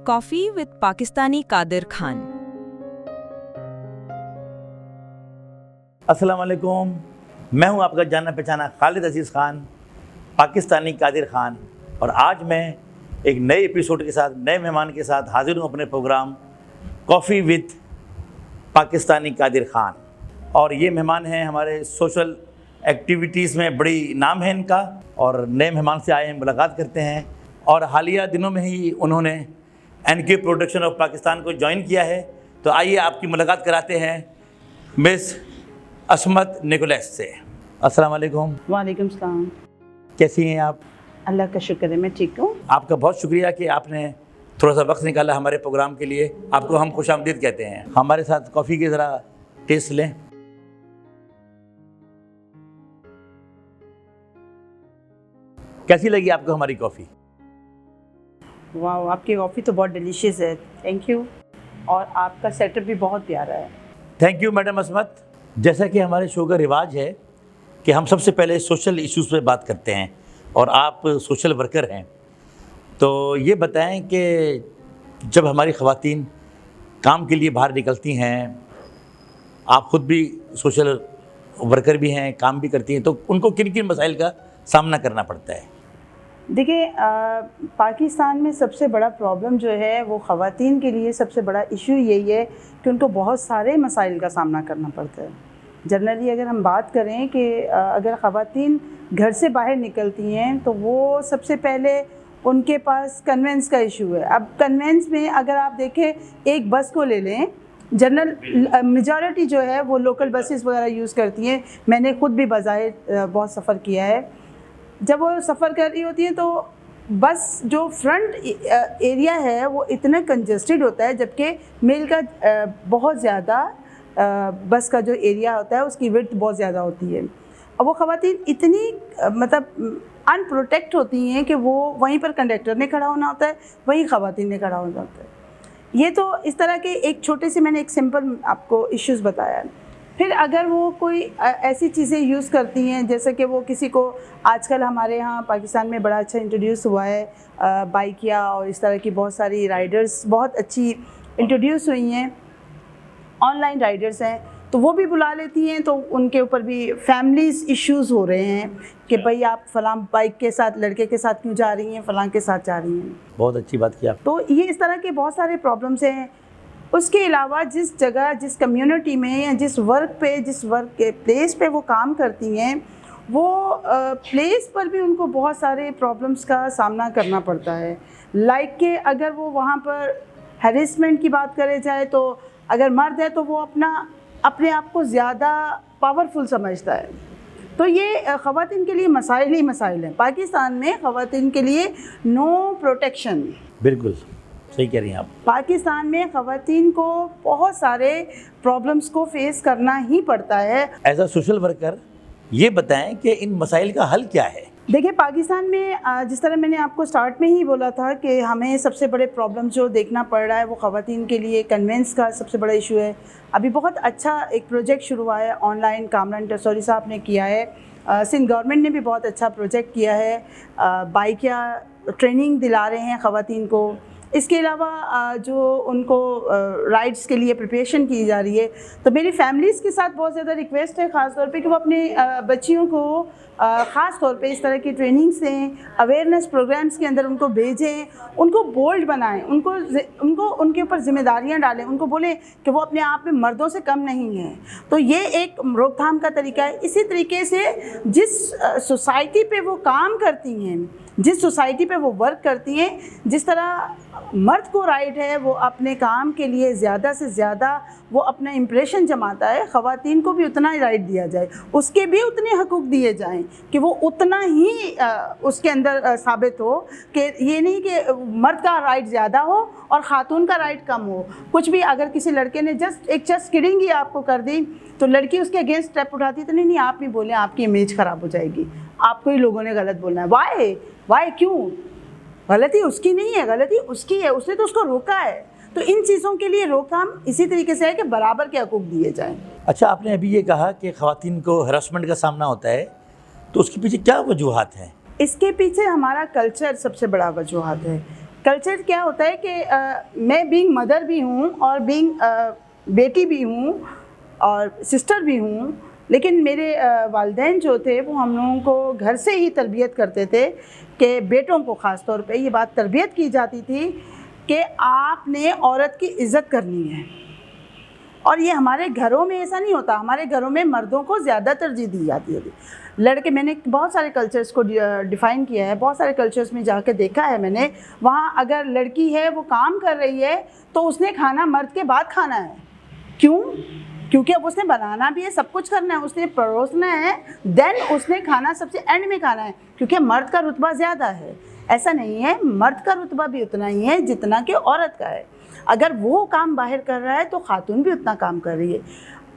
Coffee with Pakistani Qadir Khan. अस्सलाम वालेकुम, मैं हूं आपका जाना पहचाना खालिद अजीज़ ख़ान, पाकिस्तानी कादिर ख़ान। और आज मैं एक नए एपिसोड के साथ, नए मेहमान के साथ हाजिर हूं अपने programme coffee with Pakistani Qadir Khan. और ये मेहमान हैं हमारे सोशल एक्टिविटीज़ में, बड़ी नाम है इनका, और नए मेहमान से आए हैं, मुलाकात करते हैं। और हालिया दिनों में ही उन्होंने NK प्रोडक्शन ऑफ पाकिस्तान को ज्वाइन किया है। तो आइए आपकी मुलाकात कराते हैं मिस असमत निकोलस से। अस्सलाम वालेकुम। वालेकुम सलाम। कैसी हैं आप? अल्लाह का शुक्र है, मैं ठीक हूँ। आपका बहुत शुक्रिया कि आपने थोड़ा सा वक्त निकाला हमारे प्रोग्राम के लिए। आपको हम खुशामदीद कहते हैं। हमारे साथ कॉफ़ी की ज़रा टेस्ट लें। कैसी लगी आपको हमारी कॉफ़ी? वाह, आपकी कॉफ़ी तो बहुत डिलीशियस है, थैंक यू। और आपका सेटअप भी बहुत प्यारा है। थैंक यू मैडम असमत। जैसा कि हमारे शो का रिवाज है कि हम सबसे पहले सोशल इश्यूज़ पे बात करते हैं, और आप सोशल वर्कर हैं, तो ये बताएं कि जब हमारी ख़वातीन काम के लिए बाहर निकलती हैं, आप ख़ुद भी सोशल वर्कर भी हैं, काम भी करती हैं, तो उनको किन किन मसाइल का सामना करना पड़ता है? देखिए, पाकिस्तान में सबसे बड़ा प्रॉब्लम जो है वो ख़वातीन के लिए सबसे बड़ा इशू यही है कि उनको बहुत सारे मसाइल का सामना करना पड़ता है। जनरली अगर हम बात करें कि अगर ख़वातीन घर से बाहर निकलती हैं तो वो सबसे पहले उनके पास कन्वेंस का इशू है। अब कन्वेंस में अगर आप देखें, एक बस को ले लें, जनरल मेजॉरिटी जो है वो लोकल बसेस वगैरह यूज़ करती हैं। मैंने ख़ुद भी बज़ाहिर बहुत सफ़र किया है। जब वो सफ़र कर रही होती हैं तो बस जो फ्रंट एरिया है वो इतना कंजस्टेड होता है, जबकि मेल का बहुत ज़्यादा बस का जो एरिया होता है उसकी विड्थ बहुत ज़्यादा होती है। और वो ख़वातीन इतनी मतलब अनप्रोटेक्ट होती हैं कि वो वहीं पर कंडक्टर ने खड़ा होना होता है, वहीं ख़वातीन ने खड़ा होना होता है। ये तो इस तरह के एक छोटे से मैंने एक सिंपल आपको इश्यूज़ बताया। फिर अगर वो कोई ऐसी चीज़ें यूज़ करती हैं, जैसे कि वो किसी को, आजकल हमारे यहाँ पाकिस्तान में बड़ा अच्छा इंट्रोड्यूस हुआ है बाइकिया, और इस तरह की बहुत सारी राइडर्स बहुत अच्छी इंट्रोड्यूस हुई हैं, ऑनलाइन राइडर्स हैं, तो वो भी बुला लेती हैं। तो उनके ऊपर भी फैमिलीज़ इश्यूज़ हो रहे हैं कि भाई आप फ़लाँ बाइक के साथ, लड़के के साथ क्यों जा रही हैं, फ़लाँ के साथ जा रही हैं। बहुत अच्छी बात की आप। तो ये इस तरह के बहुत सारे प्रॉब्लम्स हैं। उसके अलावा जिस जगह, जिस कम्युनिटी में या जिस वर्क के प्लेस पे वो काम करती हैं, वो प्लेस पर भी उनको बहुत सारे प्रॉब्लम्स का सामना करना पड़ता है। लाइक कि अगर वो वहाँ पर हैरेसमेंट की बात करे जाए, तो अगर मर्द है तो वो अपने आप को ज़्यादा पावरफुल समझता है। तो ये ख़वातीन के लिए मसाइल ही मसाइल हैं। पाकिस्तान में ख़वातीन के लिए नो प्रोटेक्शन। बिल्कुल सही कह रही हैं आप। पाकिस्तान में ख़वातीन को बहुत सारे प्रॉब्लम्स को फेस करना ही पड़ता है। एज अ सोशल वर्कर ये बताएं कि इन मसाइल का हल क्या है? देखिए, पाकिस्तान में जिस तरह मैंने आपको स्टार्ट में ही बोला था कि हमें सबसे बड़े प्रॉब्लम जो देखना पड़ रहा है वो ख़वातीन के लिए कन्वेंस का सबसे बड़ा इशू है। अभी बहुत अच्छा एक प्रोजेक्ट शुरू हुआ है ऑनलाइन, कामरान टसौरी साहब ने किया है। सिंध गवर्नमेंट ने भी बहुत अच्छा प्रोजेक्ट किया है। बाइकिया ट्रेनिंग दिला रहे हैं ख़वातीन को। इसके अलावा जो उनको राइड्स के लिए प्रिपरेशन की जा रही है, तो मेरी फैमिलीज़ के साथ बहुत ज़्यादा रिक्वेस्ट है ख़ास तौर पे कि वो अपने बच्चियों को ख़ास तौर पे इस तरह की ट्रेनिंग्स दें, अवेयरनेस प्रोग्राम्स के अंदर उनको भेजें, उनको बोल्ड बनाएं, उनको उनके ऊपर ज़िम्मेदारियां डालें, उनको बोलें कि वो अपने आप में मर्दों से कम नहीं हैं। तो ये एक रोकथाम का तरीका है। इसी तरीके से जिस सोसाइटी पे वो काम करती हैं, जिस सोसाइटी पे वो वर्क करती हैं, जिस तरह मर्द को राइट है वो अपने काम के लिए ज़्यादा से ज़्यादा वो अपना इम्प्रेशन जमाता है, ख़वातीन को भी उतना ही राइट दिया जाए, उसके भी उतने हकूक़ दिए जाएं कि वो उतना ही उसके अंदर साबित हो कि ये नहीं कि मर्द का राइट ज़्यादा हो और ख़ातून का राइट कम हो। कुछ भी अगर किसी लड़के ने जस्ट एक चेस्ट किडिंग ही आपको कर दी तो लड़की उसके अगेंस्ट स्टेप उठाती है, तो नहीं आप नहीं बोलें, आपकी इमेज ख़राब हो जाएगी, आपको ही लोगों ने गलत बोलना है। वाई क्यों? गलती उसकी नहीं है, गलती उसकी है, उसने तो उसको रोका है। तो इन चीज़ों के लिए रोकथाम इसी तरीके से है कि बराबर के हकूक़ दिए जाएं। अच्छा, आपने अभी ये कहा कि ख़वातीन को हरासमेंट का सामना होता है, तो उसके पीछे क्या वजूहात हैं? इसके पीछे हमारा कल्चर सबसे बड़ा वजूहात है। कल्चर क्या होता है कि मैं बीइंग मदर भी हूँ और बीइंग बेटी भी हूँ और सिस्टर भी हूँ, लेकिन मेरे वालिदैन जो थे वो हम लोगों को घर से ही तरबियत करते थे कि बेटों को ख़ास तौर पे ये बात तरबियत की जाती थी कि आपने औरत की इज़्ज़त करनी है। और ये हमारे घरों में ऐसा नहीं होता, हमारे घरों में मर्दों को ज़्यादा तरजीह दी जाती है। लड़के, मैंने बहुत सारे कल्चर्स को डिफ़ाइन किया है, बहुत सारे कल्चर्स में जाके देखा है मैंने, वहाँ अगर लड़की है वो काम कर रही है तो उसने खाना मर्द के बाद खाना है। क्यों? क्योंकि अब उसने बनाना भी है, सब कुछ करना है, उसने परोसना है, देन उसने खाना सबसे एंड में खाना है, क्योंकि मर्द का रुतबा ज़्यादा है। ऐसा नहीं है, मर्द का रुतबा भी उतना ही है जितना कि औरत का है। अगर वो काम बाहर कर रहा है तो खातून भी उतना काम कर रही है।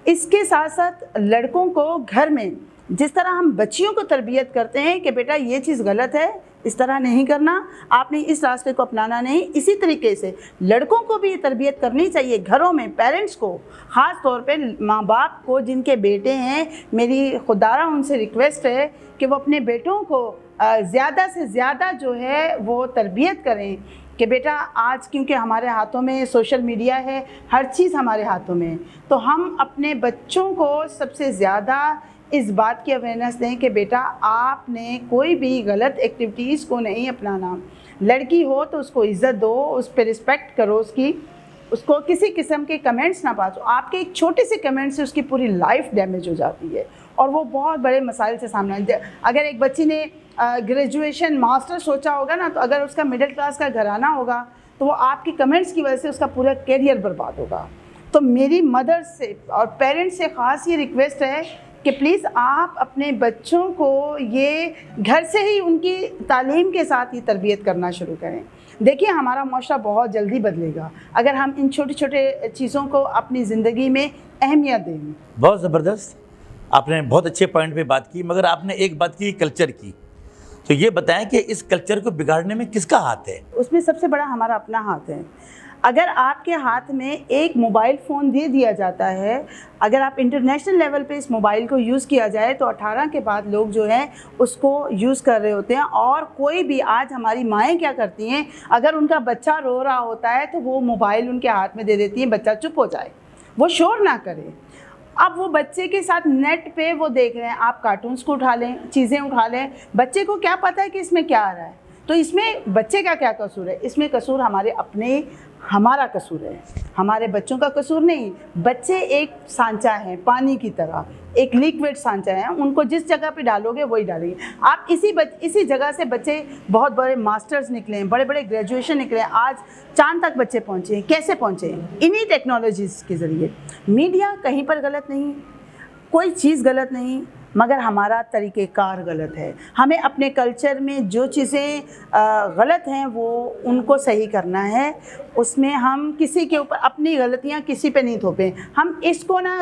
इसके साथ साथ लड़कों को घर में जिस तरह हम बच्चियों को तरबियत करते हैं कि बेटा ये चीज़ गलत है, इस तरह नहीं करना, आपने इस रास्ते को अपनाना नहीं, इसी तरीके से लड़कों को भी ये तरबियत करनी चाहिए घरों में। पेरेंट्स को, ख़ास तौर पे माँ बाप को जिनके बेटे हैं, मेरी खुदारा उनसे रिक्वेस्ट है कि वो अपने बेटों को ज़्यादा से ज़्यादा जो है वो तरबियत करें कि बेटा आज क्योंकि हमारे हाथों में सोशल मीडिया है, हर चीज़ हमारे हाथों में, तो हम अपने बच्चों को सबसे ज़्यादा इस बात की अवेयरनेस दें कि बेटा आपने कोई भी गलत एक्टिविटीज़ को नहीं अपनाना। लड़की हो तो उसको इज़्ज़त दो, उस पर रिस्पेक्ट करो उसको किसी किस्म के कमेंट्स ना पास हो। आपके एक छोटे से कमेंट से उसकी पूरी लाइफ डैमेज हो जाती है और वो बहुत बड़े मसाइल से सामना। अगर एक बच्ची ने ग्रेजुएशन मास्टर सोचा होगा ना, तो अगर उसका मिडिल क्लास का घराना होगा तो वो आपकी कमेंट्स की वजह से उसका पूरा करियर बर्बाद होगा। तो मेरी मदर से और पेरेंट्स से ख़ास ये रिक्वेस्ट है कि प्लीज़ आप अपने बच्चों को ये घर से ही उनकी तालीम के साथ ही तरबियत करना शुरू करें। देखिए, हमारा माशरा बहुत जल्दी बदलेगा अगर हम इन छोटे छोटे चीज़ों को अपनी ज़िंदगी में अहमियत दें। बहुत ज़बरदस्त, आपने बहुत अच्छे पॉइंट पे बात की, मगर आपने एक बात की कल्चर की, तो ये बताएं कि इस कल्चर को बिगाड़ने में किसका हाथ है? उसमें सबसे बड़ा हमारा अपना हाथ है। अगर आपके हाथ में एक मोबाइल फ़ोन दे दिया जाता है, अगर आप इंटरनेशनल लेवल पे इस मोबाइल को यूज़ किया जाए तो 18 के बाद लोग जो हैं उसको यूज़ कर रहे होते हैं। और कोई भी, आज हमारी माएँ क्या करती हैं, अगर उनका बच्चा रो रहा होता है तो वो मोबाइल उनके हाथ में दे देती हैं, बच्चा चुप हो जाए, वो शोर ना करे। अब वो बच्चे के साथ नेट पे वो देख रहे हैं, आप कार्टून्स को उठा लें, चीज़ें उठा लें, बच्चे को क्या पता है कि इसमें क्या आ रहा है। तो इसमें बच्चे का क्या कसूर है? इसमें कसूर हमारा कसूर है, हमारे बच्चों का कसूर नहीं। बच्चे एक सांचा हैं, पानी की तरह, एक लिक्विड सांचा है, उनको जिस जगह पे डालोगे वही डालेंगे। आप इसी जगह से बच्चे बहुत बड़े मास्टर्स निकले हैं, बड़े बड़े ग्रेजुएशन निकले हैं, आज चांद तक बच्चे पहुँचे हैं। कैसे पहुँचे हैं? इन्हीं टेक्नोलॉजीज़ के ज़रिए। मीडिया कहीं पर गलत नहीं, कोई चीज़ गलत नहीं, मगर हमारा तरीक़ेकार गलत है। हमें अपने कल्चर में जो चीज़ें गलत हैं वो उनको सही करना है। उसमें हम किसी के ऊपर अपनी गलतियां किसी पे नहीं थोपें, हम इसको ना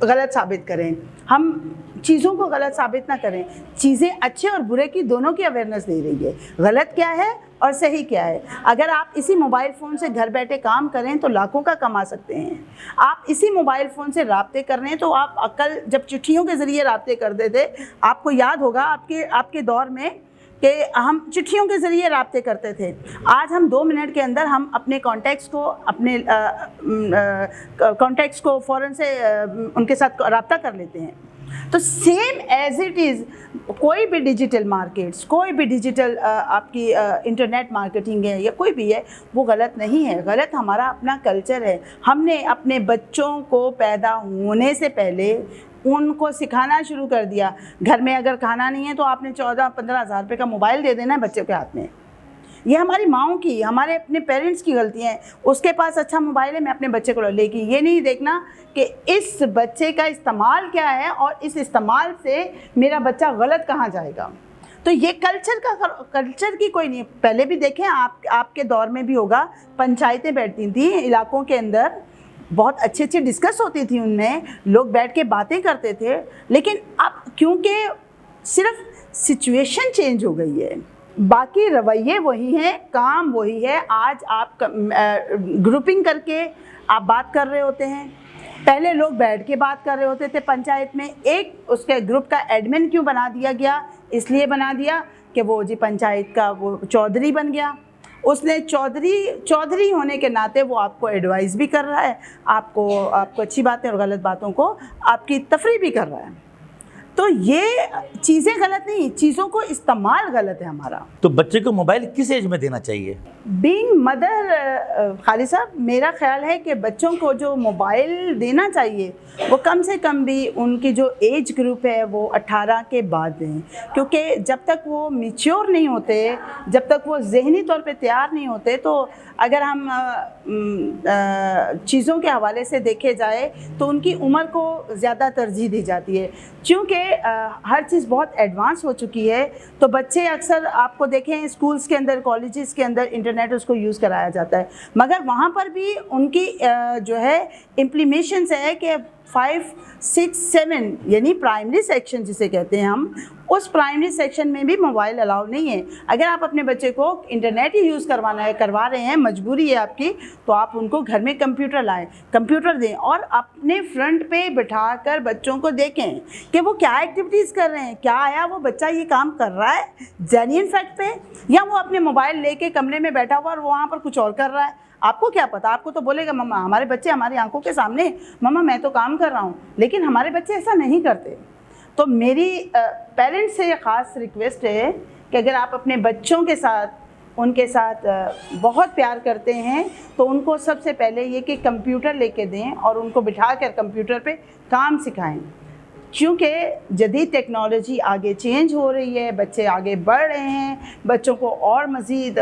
गलत साबित करें, हम चीज़ों को गलत साबित ना करें। चीज़ें अच्छे और बुरे की दोनों की अवेयरनेस दे रही है, गलत क्या है और सही क्या है। अगर आप इसी मोबाइल फ़ोन से घर बैठे काम करें तो लाखों का कमा सकते हैं। आप इसी मोबाइल फ़ोन से राब्ते कर रहे हैं तो आप कल जब चिट्ठियों के ज़रिए राब्ते करते थे, आपको याद होगा आपके दौर में कि हम चिट्ठियों के ज़रिए राब्ते करते थे। आज हम 2 मिनट के अंदर हम अपने कॉन्टैक्ट्स को फ़ौरन से उनके साथ रब्ता कर लेते हैं। तो सेम एज़ इट इज़ कोई भी डिजिटल मार्केट्स, कोई भी डिजिटल आपकी इंटरनेट मार्केटिंग है या कोई भी है, वो गलत नहीं है। गलत हमारा अपना कल्चर है। हमने अपने बच्चों को पैदा होने से पहले उनको सिखाना शुरू कर दिया। घर में अगर खाना नहीं है तो आपने 14-15 हज़ार रुपये का मोबाइल दे देना है बच्चे के हाथ में। ये हमारी माँओं की, हमारे अपने पेरेंट्स की गलतियाँ हैं। उसके पास अच्छा मोबाइल है, मैं अपने बच्चे को लेगी, ये नहीं देखना कि इस बच्चे का इस्तेमाल क्या है और इस इस्तेमाल से मेरा बच्चा गलत कहाँ जाएगा। तो ये कल्चर की कोई नहीं। पहले भी देखें, आपके दौर में भी होगा, पंचायतें बैठती थी इलाकों के अंदर, बहुत अच्छे डिस्कस होती थी, उनमें लोग बैठ के बातें करते थे। लेकिन अब क्योंकि सिर्फ सिचुएशन चेंज हो गई है, बाकी रवैये वही हैं, काम वही है। आज आप ग्रुपिंग करके आप बात कर रहे होते हैं, पहले लोग बैठ के बात कर रहे होते थे पंचायत में। एक उसके ग्रुप का एडमिन क्यों बना दिया गया? इसलिए बना दिया कि वो जी पंचायत का वो चौधरी बन गया। اس نے چودھری ہونے کے ناطے وہ آپ کو ایڈوائز بھی کر رہا ہے، آپ کو اچھی باتیں اور غلط باتوں کو آپ کی تفریح بھی کر رہا ہے. تو یہ چیزیں غلط نہیں، چیزوں کو استعمال غلط ہے ہمارا. تو بچے کو موبائل کس ایج میں دینا چاہیے؟ بینگ مدر خالد صاحب، میرا خیال ہے کہ بچوں کو جو موبائل دینا چاہیے وہ کم سے کم بھی ان کی جو ایج گروپ ہے وہ 18 کے بعد دیں، کیونکہ جب تک وہ میچور نہیں ہوتے، جب تک وہ ذہنی طور پہ تیار نہیں ہوتے، تو اگر ہم چیزوں کے حوالے سے دیکھے جائے تو ان کی عمر کو زیادہ ترجیح دی جاتی ہے. چونکہ ہر چیز بہت ایڈوانس ہو چکی ہے، تو بچے اکثر آپ کو دیکھیں اسکولز کے اندر، کالجز کے اندر انٹرنیٹ اس کو یوز کرایا جاتا ہے، مگر وہاں پر بھی ان کی جو ہے امپلیمنٹیشنز ہے کہ 5, 6, 7 یعنی پرائمری سیکشن جسے کہتے ہیں ہم، اس پرائمری سیکشن میں بھی موبائل الاؤ نہیں ہے. اگر آپ اپنے بچے کو انٹرنیٹ ہی یوز کروا رہے ہیں، مجبوری ہے آپ کی، تو آپ ان کو گھر میں کمپیوٹر لائیں، کمپیوٹر دیں اور اپنے فرنٹ پہ بٹھا کر بچوں کو دیکھیں کہ وہ کیا ایکٹیویٹیز کر رہے ہیں، کیا آیا وہ بچہ یہ کام کر رہا ہے جینین فیکٹ پہ، یا وہ اپنے موبائل لے کے کمرے میں بیٹھا ہوا اور وہاں پر کچھ اور کر رہا ہے. آپ کو کیا پتہ، آپ کو تو بولے گا مما ہمارے بچے ہماری آنکھوں کے سامنے، مما میں تو کام کر رہا ہوں، لیکن ہمارے بچے ایسا نہیں کرتے. تو میری پیرنٹس سے یہ خاص ریکویسٹ ہے کہ اگر آپ اپنے بچوں کے ساتھ ان کے ساتھ بہت پیار کرتے ہیں تو ان کو سب سے پہلے یہ کہ کمپیوٹر لے کے دیں اور ان کو بٹھا کر کمپیوٹر پہ کام سکھائیں. کیونکہ جدید ٹیکنالوجی آگے چینج ہو رہی ہے، بچے آگے بڑھ رہے ہیں، بچوں کو اور مزید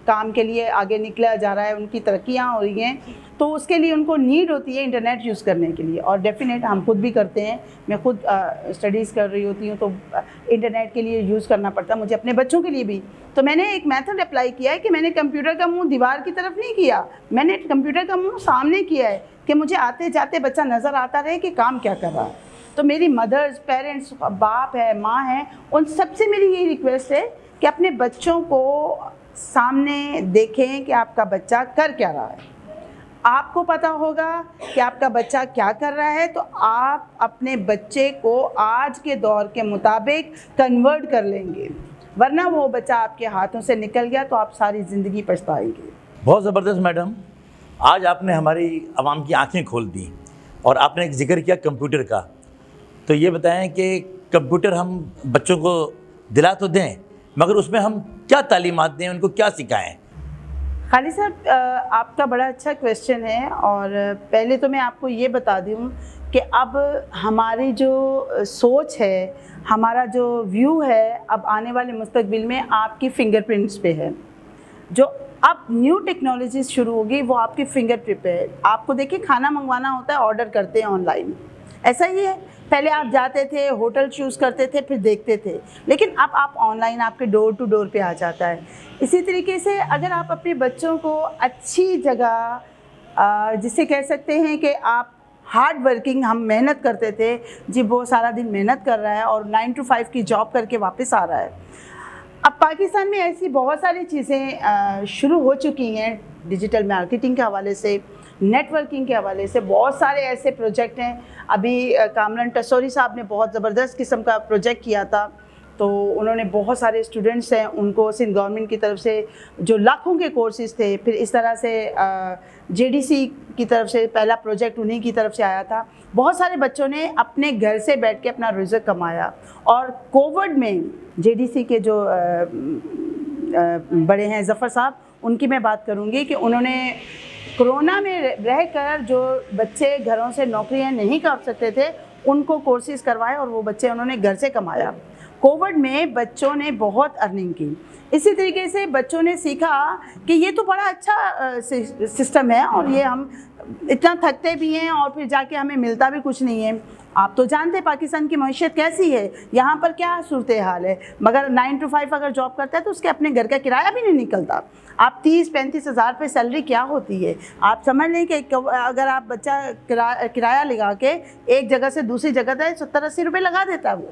کام کے لیے آگے نکلا جا رہا ہے، ان کی ترقیاں ہو رہی ہیں، تو اس کے لیے ان کو نیڈ ہوتی ہے انٹرنیٹ یوز کرنے کے لیے. اور ڈیفینیٹ ہم خود بھی کرتے ہیں، میں خود اسٹڈیز کر رہی ہوتی ہوں تو انٹرنیٹ کے لیے یوز کرنا پڑتا ہے مجھے اپنے بچوں کے لیے بھی. تو میں نے ایک میتھڈ اپلائی کیا ہے کہ میں نے کمپیوٹر کا منہ دیوار کی طرف نہیں کیا، میں نے کمپیوٹر کا منہ سامنے کیا ہے کہ مجھے آتے جاتے بچہ نظر آتا رہے کہ کام کیا کر رہا ہے. تو میری مدرز، پیرنٹس، باپ ہے، ماں ہے، ان سب سے میری یہ ریکویسٹ ہے کہ اپنے بچوں کو سامنے دیکھیں کہ آپ کا بچہ کر کیا رہا ہے. آپ کو پتہ ہوگا کہ آپ کا بچہ کیا کر رہا ہے، تو آپ اپنے بچے کو آج کے دور کے مطابق کنورٹ کر لیں گے، ورنہ وہ بچہ آپ کے ہاتھوں سے نکل گیا تو آپ ساری زندگی پچھتائیں گے. بہت زبردست میڈم، آج آپ نے ہماری عوام کی آنکھیں کھول دیں اور آپ نے ایک ذکر کیا کمپیوٹر کا. تو یہ بتائیں کہ کمپیوٹر ہم بچوں کو دلا تو دیں، مگر اس میں ہم کیا تعلیمات دیں، ان کو کیا سکھائیں؟ خالد صاحب، آپ کا بڑا اچھا کویشچن ہے، اور پہلے تو میں آپ کو یہ بتا دوں کہ اب ہماری جو سوچ ہے، ہمارا جو ویو ہے، اب آنے والے مستقبل میں آپ کی فنگر پرنٹس پہ ہے. جو اب نیو ٹیکنالوجیز شروع ہوگی وہ آپ کی فنگر پرنٹ پہ ہے. آپ کو دیکھیں کھانا منگوانا ہوتا ہے، آرڈر کرتے ہیں آن لائن، ایسا ہی ہے. پہلے آپ جاتے تھے، ہوٹل چوز کرتے تھے، پھر دیکھتے تھے، لیکن اب آپ آن لائن آپ کے ڈور ٹو ڈور پہ آ جاتا ہے. اسی طریقے سے اگر آپ اپنے بچوں کو اچھی جگہ، جسے کہہ سکتے ہیں کہ آپ ہارڈ ورکنگ، ہم محنت کرتے تھے، جی وہ سارا دن محنت کر رہا ہے اور 9 to 5 کی جاب کر کے واپس آ رہا ہے. اب پاکستان میں ایسی بہت ساری چیزیں شروع ہو چکی ہیں، ڈیجیٹل مارکیٹنگ کے حوالے سے، نیٹ ورکنگ کے حوالے سے بہت سارے ایسے پروجیکٹ ہیں. ابھی کامران ٹسوری صاحب نے بہت زبردست قسم کا پروجیکٹ کیا تھا، تو انہوں نے بہت سارے اسٹوڈنٹس ہیں ان کو سندھ گورنمنٹ کی طرف سے جو لاکھوں کے کورسز تھے، پھر اس طرح سے JDC کی طرف سے پہلا پروجیکٹ انہی کی طرف سے آیا تھا. بہت سارے بچوں نے اپنے گھر سے بیٹھ کے اپنا رزق کمایا. اور کووڈ میں JDC کے جو بڑے ہیں ظفر صاحب، ان کی میں بات کروں گی کہ انہوں نے کرونا میں رہ کر جو بچے گھروں سے نوکریاں نہیں کر سکتے تھے ان کو کورسز کروائے اور وہ بچے انہوں نے گھر سے کمایا. کووڈ میں بچوں نے بہت ارننگ کی. اسی طریقے سے بچوں نے سیکھا کہ یہ تو بڑا اچھا سسٹم ہے اور یہ ہم اتنا تھکتے بھی ہیں اور پھر جا کے ہمیں ملتا بھی کچھ نہیں ہے. آپ تو جانتے پاکستان کی معیشت کیسی ہے، یہاں پر کیا صورتحال ہے، مگر 9 to 5 اگر جاب کرتا ہے تو اس کے اپنے گھر کا کرایہ بھی نہیں نکلتا. آپ 30-35 ہزار پہ سیلری کیا ہوتی ہے، آپ سمجھ لیں کہ اگر آپ بچہ کرایہ لگا کے ایک جگہ سے دوسری جگہ تک 70-80 روپے لگا دیتا ہے وہ،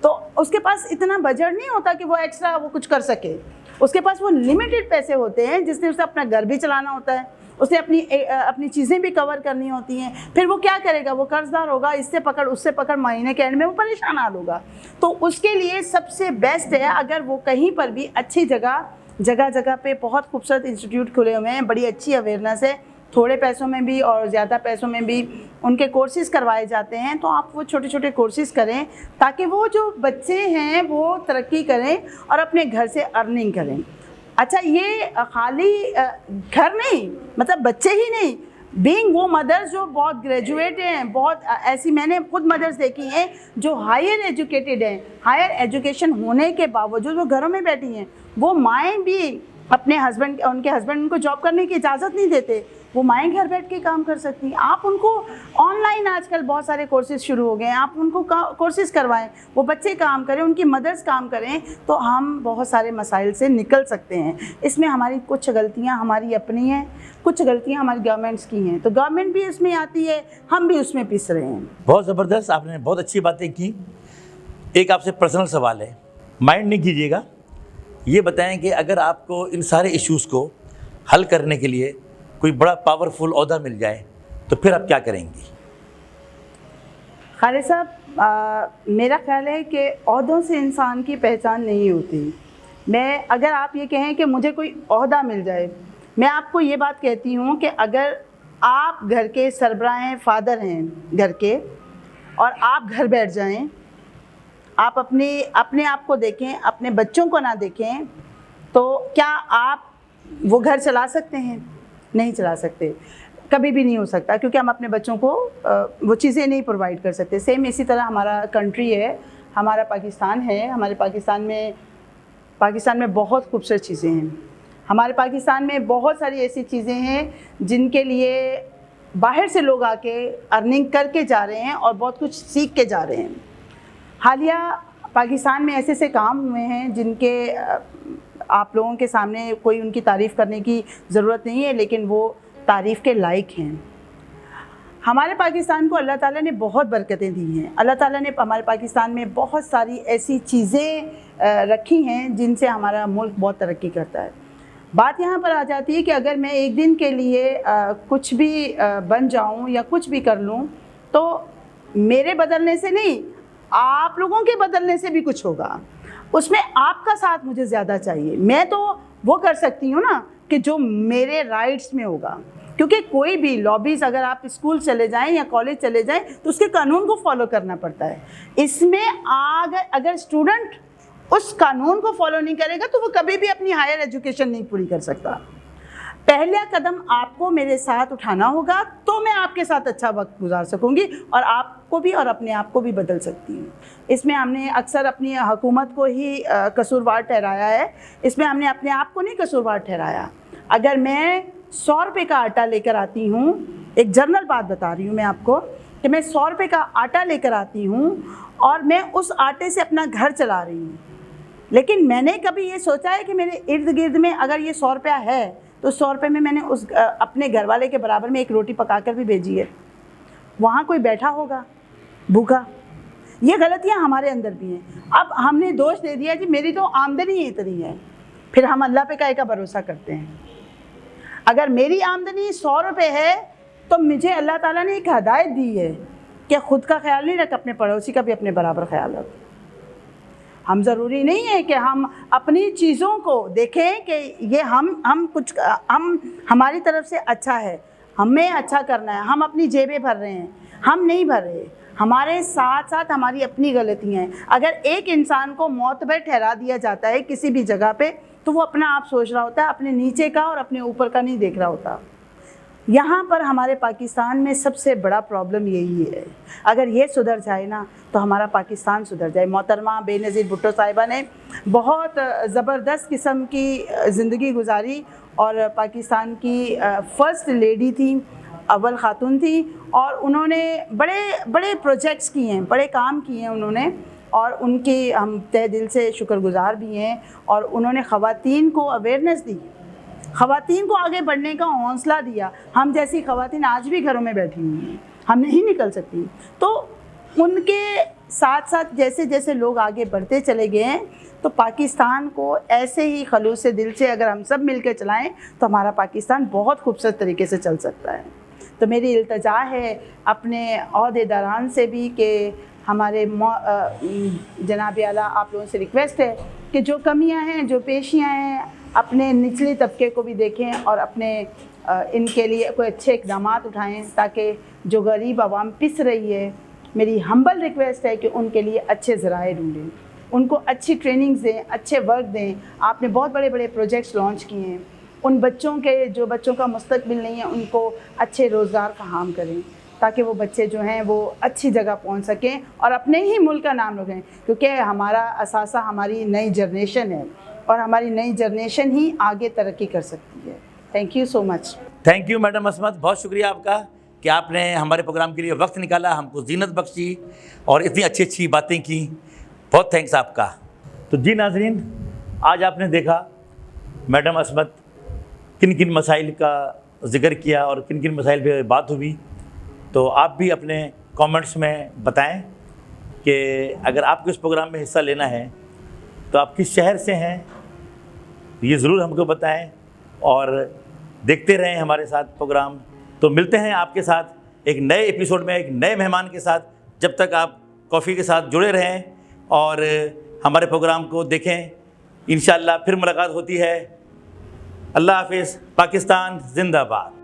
تو اس کے پاس اتنا بجٹ نہیں ہوتا کہ وہ ایکسٹرا وہ کچھ کر سکے. اس کے پاس وہ لمیٹڈ پیسے ہوتے ہیں جس نے اسے اپنا گھر بھی چلانا ہوتا ہے، اسے اپنی چیزیں بھی کور کرنی ہوتی ہیں. پھر وہ کیا کرے گا، وہ قرض دار ہوگا، اس سے پکڑ اس سے پکڑ، مہینے کے اینڈ میں وہ پریشان حال ہوگا. تو اس کے لیے سب سے بیسٹ ہے اگر وہ کہیں پر بھی اچھی جگہ जगह जगह पे बहुत खूबसूरत इंस्टीट्यूट खुले हुए हैं, बड़ी अच्छी अवेयरनेस है, थोड़े पैसों में भी और ज़्यादा पैसों में भी उनके कोर्सेज़ करवाए जाते हैं। तो आप वो छोटे छोटे कोर्सेज़ करें ताकि वो जो बच्चे हैं वो तरक्की करें और अपने घर से अर्निंग करें। अच्छा, ये खाली घर नहीं, मतलब बच्चे ही नहीं, बीइंग वो मदर्स जो बहुत ग्रेजुएट हैं, बहुत ऐसी मैंने खुद मदर्स देखी हैं जो हायर एजुकेटेड हैं, हायर एजुकेशन होने के बावजूद वो घरों में बैठी हैं। वो माएँ भी अपने हस्बैंड, उनके हस्बैंड उनको जॉब करने की इजाज़त नहीं देते, वो माएँ घर बैठ के काम कर सकती हैं। आप उनको ऑनलाइन आजकल बहुत सारे कोर्सेज़ शुरू हो गए हैं, आप उनको कोर्सेज़ करवाएं, वो बच्चे काम करें, उनकी मदर्स काम करें, तो हम बहुत सारे मसाइल से निकल सकते हैं। इसमें हमारी कुछ गलतियां हमारी अपनी हैं, कुछ गलतियां हमारी गवर्नमेंट्स की हैं, तो गवर्नमेंट भी इसमें आती है, हम भी उसमें पिस रहे हैं। बहुत ज़बरदस्त, आपने बहुत अच्छी बातें की। एक आपसे पर्सनल सवाल है, माइंड नहीं कीजिएगा। ये बताएं कि अगर आपको इन सारे इश्यूज़ को हल करने के लिए कोई बड़ा पावरफुल ओहदा मिल जाए तो फिर आप क्या करेंगी? खालिद साहब, मेरा ख्याल है कि ओहदों से इंसान की पहचान नहीं होती। मैं, अगर आप ये कहें कि मुझे कोई ओहदा मिल जाए, मैं आपको ये बात कहती हूँ कि अगर आप घर के सरबराह हैं, फादर हैं घर के, और आप घर बैठ जाएं, आप अपने आप को देखें, अपने बच्चों को ना देखें, तो क्या आप वो घर चला सकते हैं? नहीं चला सकते, कभी भी नहीं हो सकता, क्योंकि हम अपने बच्चों को वो चीज़ें नहीं प्रोवाइड कर सकते। सेम इसी तरह हमारा कंट्री है, हमारा पाकिस्तान है, हमारे पाकिस्तान में बहुत खूबसूरत चीज़ें हैं। हमारे पाकिस्तान में बहुत सारी ऐसी चीज़ें हैं जिनके लिए बाहर से लोग आके अर्निंग करके जा रहे हैं और बहुत कुछ सीख के जा रहे हैं। हालिया पाकिस्तान में ऐसे ऐसे काम हुए हैं जिनके आप लोगों के सामने कोई उनकी तारीफ़ करने की ज़रूरत नहीं है, लेकिन वो तारीफ़ के लायक हैं। हमारे पाकिस्तान को अल्लाह ताला ने बहुत बरकतें दी हैं। अल्लाह ताला ने हमारे पाकिस्तान में बहुत सारी ऐसी चीज़ें रखी हैं जिनसे हमारा मुल्क बहुत तरक्की करता है। बात यहाँ पर आ जाती है कि अगर मैं एक दिन के लिए कुछ भी बन जाऊँ या कुछ भी कर लूँ, तो मेरे बदलने से नहीं, आप लोगों के बदलने से भी कुछ होगा। उसमें आपका साथ मुझे ज़्यादा चाहिए। मैं तो वो कर सकती हूँ ना कि जो मेरे राइट्स में होगा, क्योंकि कोई भी लॉबीज़, अगर आप स्कूल चले जाएं या कॉलेज चले जाएं तो उसके कानून को फॉलो करना पड़ता है। इसमें अगर स्टूडेंट उस कानून को फॉलो नहीं करेगा तो वो कभी भी अपनी हायर एजुकेशन नहीं पूरी कर सकता। पहला कदम आपको मेरे साथ उठाना होगा, तो मैं आपके साथ अच्छा वक्त गुजार सकूंगी और आपको भी और अपने आप को भी बदल सकती हूँ। इसमें हमने अक्सर अपनी हुकूमत को ही कसूरवार ठहराया है, इसमें हमने अपने आप को नहीं कसूरवार ठहराया। अगर मैं 100 रुपये का आटा लेकर आती हूँ, एक जनरल बात बता रही हूँ मैं आपको, कि मैं 100 रुपये का आटा लेकर आती हूँ और मैं उस आटे से अपना घर चला रही हूँ, लेकिन मैंने कभी ये सोचा है कि मेरे इर्द गिर्द में अगर ये 100 रुपया है तो 100 रुपये में मैंने उस अपने घर वाले के बराबर में एक रोटी पकाकर भी भेजी है, वहाँ कोई बैठा होगा भूखा। ये गलतियाँ हमारे अंदर भी हैं। अब हमने दोष दे दिया जी मेरी तो आमदनी इतनी है, फिर हम अल्लाह पे काहे का भरोसा करते हैं। अगर मेरी आमदनी 100 रुपये है तो मुझे अल्लाह ताला ने एक हदायत दी है कि ख़ुद का ख्याल नहीं रख, अपने पड़ोसी का भी अपने बराबर ख्याल रख। हम ज़रूरी नहीं है कि हम अपनी चीज़ों को देखें कि ये हम हमारी तरफ से अच्छा है, हमें अच्छा करना है, हम अपनी जेबें भर रहे हैं, हम नहीं भर रहे। हमारे साथ साथ हमारी अपनी गलतियाँ हैं। अगर एक इंसान को मौतबर ठहरा दिया जाता है किसी भी जगह पे, तो वो अपना आप सोच रहा होता है, अपने नीचे का और अपने ऊपर का नहीं देख रहा होता। यहाँ पर हमारे पाकिस्तान में सबसे बड़ा प्रॉब्लम यही है। अगर ये सुधर जाए ना तो हमारा पाकिस्तान सुधर जाए। मोहतरमा बेनज़ीर भुट्टो साहिबा ने बहुत ज़बरदस्त किस्म की ज़िंदगी गुजारी और पाकिस्तान की फ़र्स्ट लेडी थी, अव्वल ख़ातून थी, और उन्होंने बड़े बड़े प्रोजेक्ट्स किए हैं, बड़े काम किए हैं उन्होंने, और उनकी हम तहे दिल से शुक्रगुज़ार भी हैं। और उन्होंने ख़वातीन को अवेयरनेस दी, ख़वातीन को आगे बढ़ने का हौसला दिया। हम जैसी ख़वातीन आज भी घरों में बैठी हुई हैं, हम नहीं निकल सकती। तो उनके साथ साथ जैसे जैसे लोग आगे बढ़ते चले गए हैं, तो पाकिस्तान को ऐसे ही खलूस से दिल से अगर हम सब मिलकर चलाएं तो हमारा पाकिस्तान बहुत खूबसूरत तरीके से चल सकता है। तो मेरी इल्तजा है अपने अहदेदारान से भी कि हमारे जनाब आला आप लोगों से रिक्वेस्ट है कि जो कमियां हैं, जो पेशियां हैं, اپنے نچلے طبقے کو بھی دیکھیں اور اپنے ان کے لیے کوئی اچھے اقدامات اٹھائیں تاکہ جو غریب عوام پس رہی ہے، میری ہمبل ریکویسٹ ہے کہ ان کے لیے اچھے ذرائع ڈھونڈیں، ان کو اچھی ٹریننگز دیں، اچھے ورک دیں۔ آپ نے بہت بڑے بڑے پروجیکٹس لانچ کیے ہیں، ان بچوں کے جو بچوں کا مستقبل نہیں ہے ان کو اچھے روزگار فراہم کریں تاکہ وہ بچے جو ہیں وہ اچھی جگہ پہنچ سکیں اور اپنے ہی ملک کا نام رکھیں، کیونکہ ہمارا اثاثہ ہماری نئی جنریشن ہے اور ہماری نئی جنریشن ہی آگے ترقی کر سکتی ہے۔ Thank you so much. Thank you madam Ismat, بہت شکریہ آپ کا کہ آپ نے ہمارے پروگرام کے لیے وقت نکالا، ہم کو زینت بخشی اور اتنی اچھی اچھی باتیں کی، بہت تھینکس آپ کا۔ تو جی ناظرین، آج آپ نے دیکھا میڈم عصمت کن کن مسائل کا ذکر کیا اور کن کن مسائل پہ بات ہوئی، تو آپ بھی اپنے کامنٹس میں بتائیں کہ اگر آپ کو اس پروگرام میں حصہ لینا ہے تو آپ کس شہر سے ہیں، یہ ضرور ہم کو بتائیں اور دیکھتے رہیں ہمارے ساتھ پروگرام۔ تو ملتے ہیں آپ کے ساتھ ایک نئے ایپیسوڈ میں ایک نئے مہمان کے ساتھ، جب تک آپ کافی کے ساتھ جڑے رہیں اور ہمارے پروگرام کو دیکھیں۔ انشاءاللہ پھر ملاقات ہوتی ہے۔ اللہ حافظ۔ پاکستان زندہ باد۔